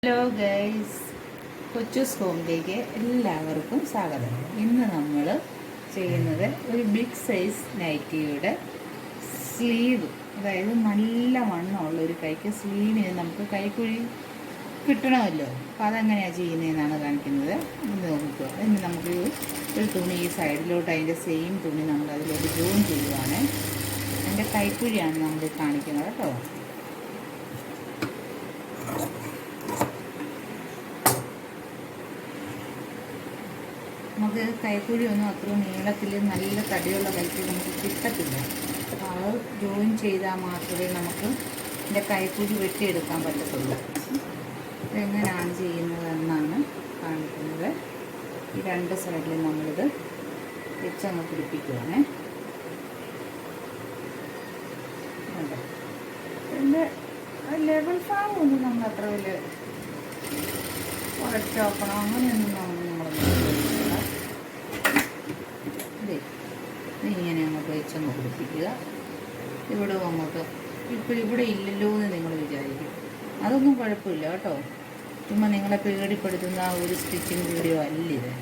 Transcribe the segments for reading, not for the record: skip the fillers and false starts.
Hello guys, Kochus ഹോമിലേക്ക് എല്ലാവർക്കും സ്വാഗതം. ഇന്ന് നമ്മൾ ചെയ്യുന്നത് ഒരു ബിഗ് സൈസ് നൈറ്റിയുടെ സ്ലീവ്, അതായത് നല്ല വണ്ണമുള്ള ഒരു കൈക്ക് സ്ലീവിന് നമുക്ക് കൈക്കുഴി കിട്ടണമല്ലോ. അപ്പോൾ അതെങ്ങനെയാണ് ചെയ്യുന്നതെന്നാണ് കാണിക്കുന്നത്. ഇന്ന് നോക്കുക. ഇന്ന് നമുക്ക് ഒരു തുണി ഈ സൈഡിലോട്ട് അതിൻ്റെ സെയിം തുണി നമ്മൾ അതിലോട്ട് ജോയിൻ ചെയ്യുവാണ്. അതിൻ്റെ കൈക്കുഴിയാണ് നമ്മൾ കാണിക്കുന്നത് കേട്ടോ. നമുക്ക് കൈക്കുഴി ഒന്നും അത്ര നീളത്തിൽ നല്ല തടിയുള്ള കൈക്കുഴി നമുക്ക് കിട്ടത്തില്ല. അപ്പോൾ അത് ജോയിൻ ചെയ്താൽ മാത്രമേ നമുക്ക് എൻ്റെ കൈക്കുഴി വെട്ടിയെടുക്കാൻ പറ്റത്തുള്ളൂ. ഇതെങ്ങനെയാണ് ചെയ്യുന്നതെന്നാണ് കാണിക്കുന്നത്. ഈ രണ്ട് സൈഡിലും നമ്മളിത് വെച്ചങ്ങ് പിടിപ്പിക്കുകയാണ്. എൻ്റെ ലെവൽ ഭാഗമൊന്നും നമ്മൾ അത്ര വലിയ ഉറച്ചു നോക്കണം അങ്ങനെയൊന്നും ഇങ്ങനെ അങ്ങോട്ട് വെച്ചങ്ങ് പിടിപ്പിക്കുക. ഇവിടെ അങ്ങോട്ട് ഇവിടെ ഇല്ലല്ലോ എന്ന് നിങ്ങൾ വിചാരിക്കും. അതൊന്നും കുഴപ്പമില്ല കേട്ടോ. ചുമ്മാ നിങ്ങളെ പേടിപ്പെടുത്തുന്ന ഒരു സ്റ്റിച്ചിങ് വീഡിയോ അല്ലിത്.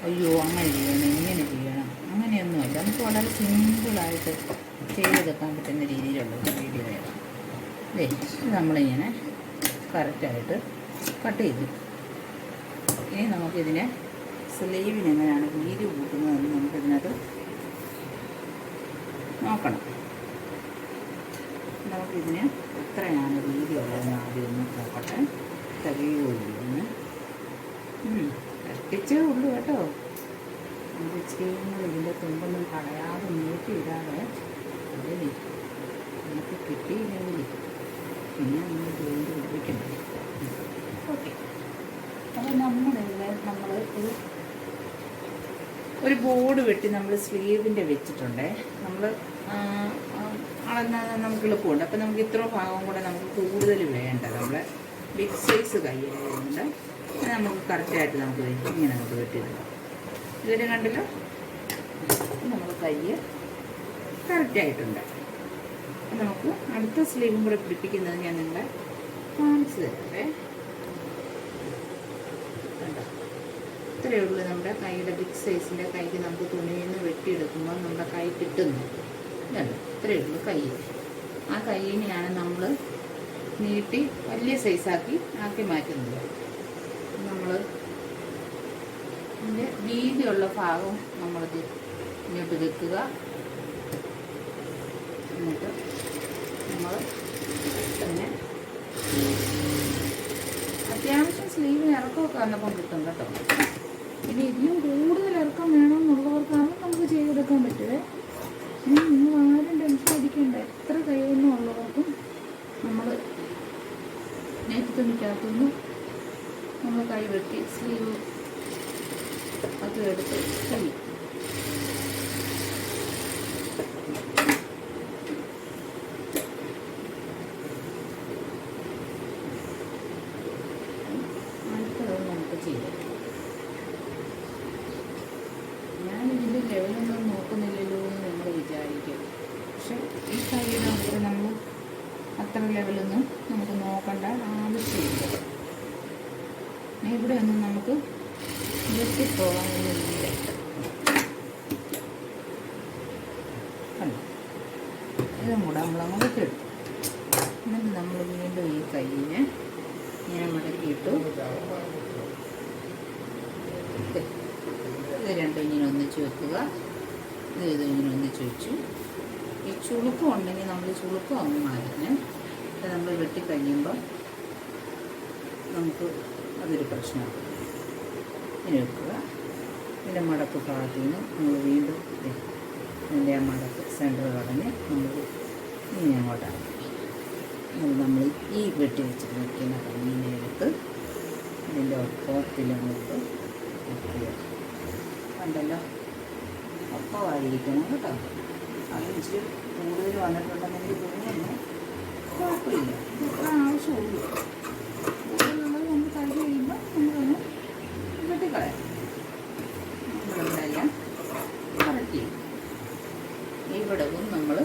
അയ്യോ അങ്ങനെ ചെയ്യണം ഇങ്ങനെ ചെയ്യണം അങ്ങനെയൊന്നുമല്ല. നമുക്ക് വളരെ സിമ്പിളായിട്ട് ചെയ്തെടുക്കാൻ പറ്റുന്ന രീതിയിലുള്ള വീഡിയോയാണ്. ഇത് നമ്മളിങ്ങനെ കറക്റ്റായിട്ട് കട്ട് ചെയ്തു. ഇനി നമുക്കിതിനെ സ്ലീവിന് എങ്ങനെയാണ് വീതി കൂട്ടുന്നതെന്ന് നമുക്കിതിനകത്ത് നോക്കണം. നമുക്കിതിന് എത്രയാണ് വീതി ഉള്ളതെന്ന് ആദ്യം ഒന്ന് നോക്കട്ടെ. തികയുള്ളൂ കട്ടിച്ചേ ഉള്ളൂ കേട്ടോ. ഇത് ചെയ്യുന്നത് ഇതിൻ്റെ തുമ്പൊന്നും കളയാതെ നീട്ടിയിടാതെ അതിൽ നമുക്ക് കിട്ടിയില്ലെങ്കിൽ പിന്നെ നമ്മൾ ജോലി പിടിപ്പിക്കണം. ഓക്കെ, അപ്പോൾ നമ്മളിവിടെ നമ്മൾ ഒരു ബോർഡ് വെട്ടി നമ്മൾ സ്ലീവിൻ്റെ വെച്ചിട്ടുണ്ടേ. നമ്മൾ അളന്നാൽ നമുക്ക് എളുപ്പമുണ്ട്. അപ്പോൾ നമുക്ക് ഇത്ര ഭാഗം കൂടെ നമുക്ക് കൂടുതൽ വേണ്ട. നമ്മൾ ബിഗ് സൈസ് കൈയായതുകൊണ്ട് നമുക്ക് കറക്റ്റായിട്ട് നമുക്ക് ഇങ്ങനെ നമുക്ക് വെട്ടിയിടാം. ഇതിൽ കണ്ടല്ലോ, നമ്മൾ കൈ കറക്റ്റായിട്ടുണ്ട്. നമുക്ക് അടുത്ത സ്ലീവും കൂടെ പിടിപ്പിക്കുന്നത് ഞാൻ നിങ്ങളെ കാണിച്ചു തരട്ടെ. ഇത്രയേ ഉള്ളൂ നമ്മുടെ കൈയുടെ ബിഗ് സൈസിൻ്റെ കൈക്ക് നമുക്ക് തുണിയിൽ നിന്ന് വെട്ടിയെടുക്കുമ്പോൾ നമ്മുടെ കൈ കിട്ടുന്നു. ഇതല്ല, ഇത്രയേ ഉള്ളൂ കൈ. ആ കൈയിനെയാണ് നമ്മൾ നീട്ടി വലിയ സൈസാക്കി മാറ്റുന്നത്. നമ്മൾ ഇതിൻ്റെ വീതിയുള്ള ഭാഗം നമ്മളിത് ഇങ്ങോട്ട് വെക്കുക. എന്നിട്ട് നമ്മൾ പിന്നെ അത്യാവശ്യം സ്ലീവിന് ഇറക്കമൊക്കെ വന്നപ്പം കിട്ടും കേട്ടോ. ഇനി ഇതിലും കൂടുതൽ ഇറക്കം വേണമെന്നുള്ളവർക്കാണ് നമുക്ക് ചെയ്തെടുക്കാൻ പറ്റുമേ. നിങ്ങൾ ആരും ടെൻഷൻ അടിക്കേണ്ട. എത്ര കൈയൊന്നും ഉള്ളവർക്കും നമ്മൾ നെറ്റ് തുണിക്കകത്തുനിന്ന് നമ്മൾ കൈ വെട്ടി സ്ലീവ് അത് എടുത്ത് കഴിയും. ഞാനിതിൻ്റെ ലെവലൊന്നും നോക്കുന്നില്ലല്ലോ എന്ന് നിങ്ങൾ വിചാരിക്കും. പക്ഷെ ഈ കൈയുടെ നമുക്ക് നമ്മൾ അത്ര ലെവലൊന്നും നമുക്ക് നോക്കേണ്ട ആവശ്യമില്ല. ഇവിടെ ഒന്നും നമുക്ക് വെട്ടിപ്പോകാനൊന്നുമില്ല. ഇതും കൂടെ നമ്മളങ്ങ് വെട്ടിയെടുത്തു. എന്നിട്ട് നമ്മൾ വീണ്ടും ഈ കൈയിനെ ഇങ്ങനെ മടക്കിയിട്ടു. ഇത് രണ്ടും ഇങ്ങനെ ഒന്നിച്ച് വെക്കുക. ഇത് ഇങ്ങനെ ഒന്നിച്ച് വെച്ചു. ഈ ചുളുക്കം ഉണ്ടെങ്കിൽ നമ്മൾ ചുളുക്കം അങ്ങ് മാറ്റുന്നത്. നമ്മൾ വെട്ടിക്കഴിയുമ്പോൾ നമുക്ക് അതൊരു പ്രശ്നമാണ്. ഇങ്ങനെ വെക്കുക. ഇതിൻ്റെ മടക്ക് ഭാഗത്തു നിന്ന് നമ്മൾ വീണ്ടും ഇതിൻ്റെ ആ മടക്ക് സെൻറ്റർ കളഞ്ഞ് നമ്മൾ ഇനി അങ്ങോട്ടാണ് നമ്മൾ ഈ വെട്ടി വെച്ചിട്ട് വെക്കുന്ന കണ്ണീനെ എടുത്ത് ഇതിൻ്റെ പുറത്തിലങ്ങോട്ട് വെക്കുക. കണ്ടല്ലോ, ഒപ്പമായിരിക്കണം കേട്ടോ. അതിച്ചിരി കൂടുതൽ വന്നിട്ടുണ്ടെന്നെങ്കിൽ തോന്നുന്നു കുഴപ്പമില്ല. ഇത്ര ആവശ്യമുള്ളൂ. കൂടുതലുള്ളത് നമ്മൾ കൈ കഴിയുമ്പോൾ നമ്മളൊന്ന് വെട്ടിക്കളയാം. നമ്മളെല്ലാം കറക്റ്റ് ചെയ്യും. ഇവിടവും നമ്മൾ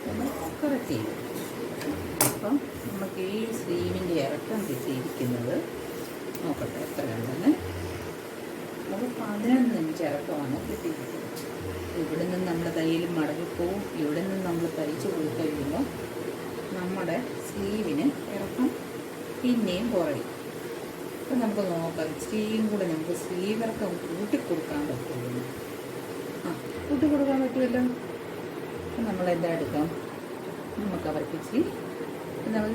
ഒന്ന് കറക്റ്റ് ചെയ്യും. അപ്പം നമുക്ക് ഈ സ്ലീവിൻ്റെ ഇറക്കം കിട്ടിയിരിക്കുന്നത് ഇരിക്കുന്നത്. നോക്കട്ടെ എത്ര ഉണ്ടെന്ന്. അത് 11 ഇഞ്ച് ഇറക്കമാണ് കിട്ടിയിരിക്കുന്നത്. ഇവിടെ നിന്ന് നമ്മുടെ തയ്യൽ മടങ്ങിപ്പോവും. ഇവിടെ നിന്ന് നമ്മൾ തയ്ച്ച് പോയി കഴിയുമ്പോൾ നമ്മുടെ സ്ലീവിന് ഇറക്കം പിന്നെയും കുറയും. അപ്പം നമുക്ക് നോക്കാം, ഇച്ചിരിയും കൂടെ നമുക്ക് സ്ലീവ് ഇറക്കം കൂട്ടിക്കൊടുക്കാൻ പറ്റുള്ളൂ. കൂട്ടിക്കൊടുക്കാൻ പറ്റുമല്ലോ. അപ്പം നമ്മളെന്താ എടുക്കാം, നമുക്ക് അവർക്ക് ഇച്ചിരി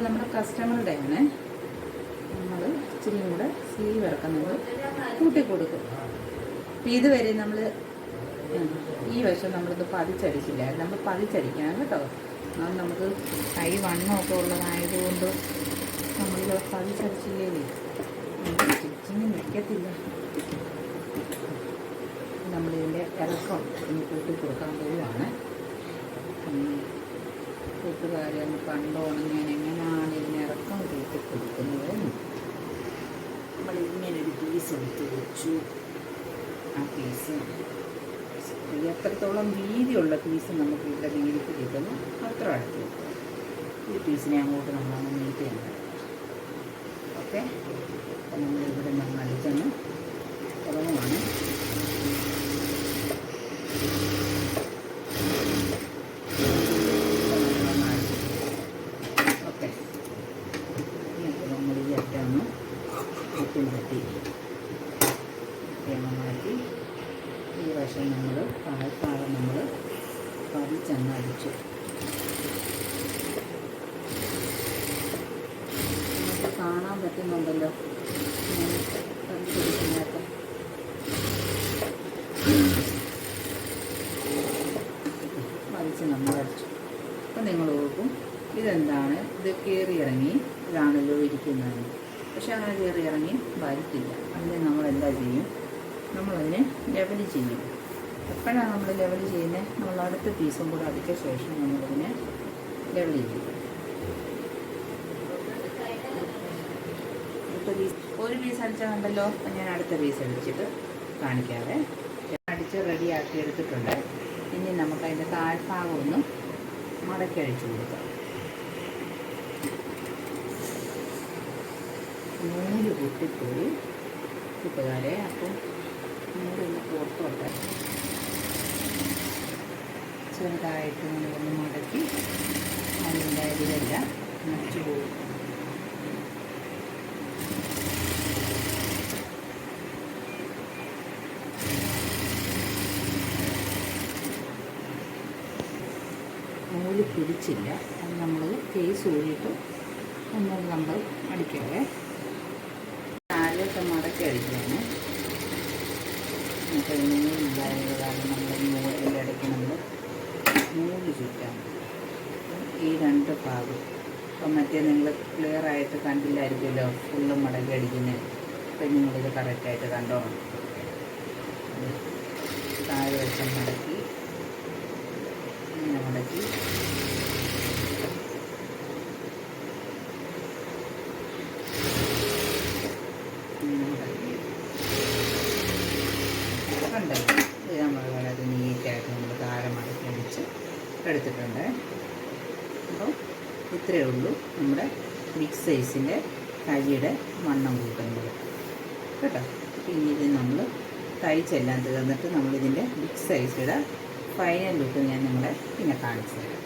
നമ്മുടെ കസ്റ്റമറുടെ ആണ്, നമ്മൾ ഇച്ചിരിയും കൂടെ സ്ലീവ് ഇറക്കം നമ്മൾ കൂട്ടിക്കൊടുക്കും. അപ്പം ഇതുവരെ നമ്മൾ ഈ വശം നമ്മളിത് പതിച്ചടിച്ചില്ല, നമ്മൾ പതിച്ചടിക്കണം കേട്ടോ. അത് നമുക്ക് കൈ വണ്ണമൊക്കെ ഉള്ളതായതുകൊണ്ട് നമ്മൾ പതിച്ചടിച്ചില്ലേ സ്റ്റിച്ചിങ് നിൽക്കത്തില്ല. നമ്മളിതിൻ്റെ ഇറക്കം ഒന്ന് കൂട്ടിക്കൊടുക്കാൻ പോവുകയാണ്. കൂട്ടുകാരൊന്ന് കണ്ടോണം ഞാൻ എങ്ങനെയാണ് ഇതിന് ഇറക്കം കൂട്ടിക്കൊടുക്കുന്നത്. നമ്മളിങ്ങനെ ഒരു പീസ് എടുത്ത് വെച്ചു. ആ പീസ് എത്രത്തോളം വീതിയുള്ള പീസ് നമുക്ക് ഇവിടെ നീട്ടി കിട്ടുന്നു അത്ര അടുത്ത് കിട്ടും. ഈ പീസിനെ അങ്ങോട്ട് നമ്മളൊന്ന് നീട്ടി ചെയ്യണം. ഓക്കെ, അപ്പം നമ്മളിവിടെ നമ്മൾ അടിച്ചൊന്ന് തുടങ്ങുവാണ്. ഓക്കെ, എന്നിട്ട് നമ്മൾ ഈ അറ്റൊന്ന് കുത്തും തട്ടി മാറ്റി ഈ വശം നമ്മൾ താഴ്ഭാഗം നമ്മൾ പതിച്ചങ്ങ് അടിച്ചു. നമുക്ക് കാണാൻ പറ്റുന്നുണ്ടല്ലോ പതിച്ചടിക്കുന്നതൊക്കെ. പതിച്ച് നമ്മൾ അടിച്ചു. അപ്പം നിങ്ങൾ ഓർക്കും ഇതെന്താണ്, ഇത് കയറി ഇറങ്ങി ഇതാണല്ലോ ഇരിക്കുന്നതെന്ന്. പക്ഷെ അങ്ങനെ കയറി ഇറങ്ങി വരത്തില്ല. അതിന് നമ്മളെന്താ ചെയ്യും, നമ്മളതിനെ ലെവൽ ചെയ്യും. എപ്പോഴാണ് നമ്മൾ ലെവൽ ചെയ്യുന്നത്, നമ്മൾ അടുത്ത പീസും കൂടെ അടിച്ച ശേഷം നമ്മളതിനെ ലെവൽ ചെയ്യും. ഒരു പീസ് അടിച്ചാൽ കണ്ടല്ലോ. ഞാൻ അടുത്ത പീസ് അടിച്ചിട്ട് കാണിക്കാതെ അടിച്ച് റെഡിയാക്കി എടുത്തിട്ടുണ്ട്. ഇനി നമുക്കതിൻ്റെ താഴ്ഭാഗം ഒന്ന് മടക്കി അടിച്ചു കൊടുക്കാം. നൂല് പൊട്ടിപ്പോയി കൂട്ടുകാരെ. അപ്പം നൂലൊന്ന് പുറത്തോട്ടെ ചെറുതായിട്ട് നമ്മളൊന്ന് മടക്കി അതിൻ്റെ ഇതിലെല്ലാം മറിച്ച് പോകും. നൂല് പിടിച്ചില്ല, അത് നമ്മൾ കേസ് ഊരിയിട്ട് ഒന്നും നമ്മൾ അടിക്കാതെ താഴോട്ട് മടക്കി അടിക്കുകയാണ്. നമുക്ക് നൂലില്ലായത് കാരണം നമ്മൾ നൂലിൻ്റെ ഇടയ്ക്ക് നമ്മൾ നൂല് ചുറ്റാം. ഈ രണ്ട് ഭാഗം അപ്പം മറ്റേ നിങ്ങൾ ക്ലിയറായിട്ട് കണ്ടില്ലായിരിക്കുമല്ലോ, ഫുള്ളും മടക്കി അടിക്കുന്നത്. അപ്പം നിങ്ങളിത് കറക്റ്റായിട്ട് കണ്ടോണം. താഴെ വശം മടക്കി ഇങ്ങനെ മടക്കി കണ്ടല്ലോ. ഇത് നമ്മൾ വളരെ നീറ്റായിട്ട് നമ്മൾ താഴെ മടക്കി അടിച്ച് എടുത്തിട്ടുണ്ട്. അപ്പം ഇത്രയേ ഉള്ളൂ നമ്മുടെ ബിഗ് സൈസിൻ്റെ കൈയുടെ വണ്ണം കൂട്ടുന്നത് കേട്ടോ. പിന്നെ ഇത് നമ്മൾ തയ്ച്ചെല്ലാം തീർന്നിട്ട് നമ്മളിതിൻ്റെ ബിഗ് സൈസിയുടെ ഫൈനൽ ലുക്ക് ഞാൻ നിങ്ങളെ പിന്നെ കാണിച്ചു തരാം.